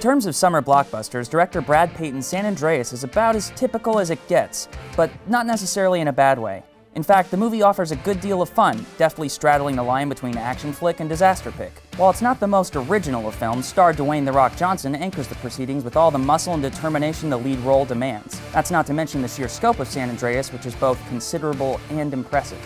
terms of summer blockbusters, director Brad Peyton's San Andreas is about as typical as it gets, but not necessarily in a bad way. In fact, the movie offers a good deal of fun, deftly straddling the line between action flick and disaster pick. While it's not the most original of films, star Dwayne "The Rock" Johnson anchors the proceedings with all the muscle and determination the lead role demands. That's not to mention the sheer scope of San Andreas, which is both considerable and impressive.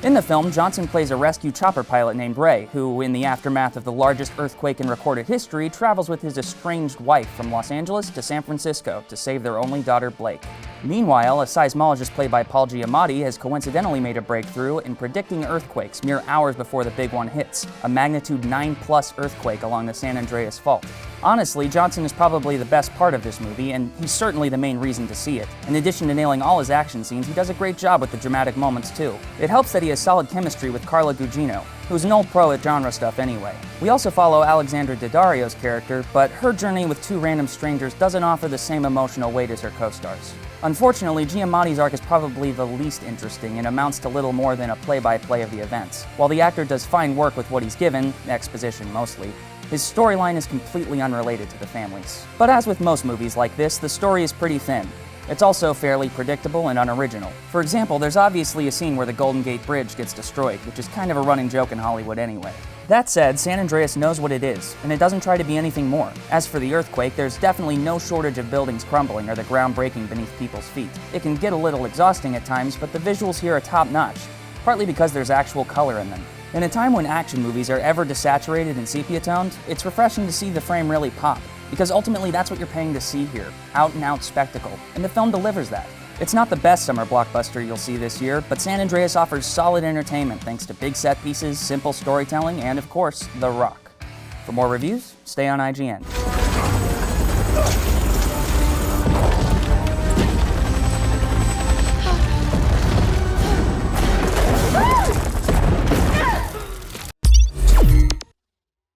In the film, Johnson plays a rescue chopper pilot named Ray, who, in the aftermath of the largest earthquake in recorded history, travels with his estranged wife from Los Angeles to San Francisco to save their only daughter, Blake. Meanwhile, a seismologist played by Paul Giamatti has coincidentally made a breakthrough in predicting earthquakes mere hours before the big one hits, a magnitude 9+ earthquake along the San Andreas Fault. Honestly, Johnson is probably the best part of this movie, and he's certainly the main reason to see it. In addition to nailing all his action scenes, he does a great job with the dramatic moments too. It helps that he has solid chemistry with Carla Gugino, who's an old pro at genre stuff anyway. We also follow Alexandra Daddario's character, but her journey with two random strangers doesn't offer the same emotional weight as her co-stars. Unfortunately, Giamatti's arc is probably the least interesting and amounts to little more than a play-by-play of the events. While the actor does fine work with what he's given, exposition mostly, his storyline is completely unrelated to the families. But as with most movies like this, the story is pretty thin. It's also fairly predictable and unoriginal. For example, there's obviously a scene where the Golden Gate Bridge gets destroyed, which is kind of a running joke in Hollywood anyway. That said, San Andreas knows what it is, and it doesn't try to be anything more. As for the earthquake, there's definitely no shortage of buildings crumbling or the ground breaking beneath people's feet. It can get a little exhausting at times, but the visuals here are top-notch, partly because there's actual color in them. In a time when action movies are ever desaturated and sepia-toned, it's refreshing to see the frame really pop, because ultimately that's what you're paying to see here, out-and-out spectacle, and the film delivers that. It's not the best summer blockbuster you'll see this year, but San Andreas offers solid entertainment thanks to big set pieces, simple storytelling, and of course, The Rock. For more reviews, stay on IGN.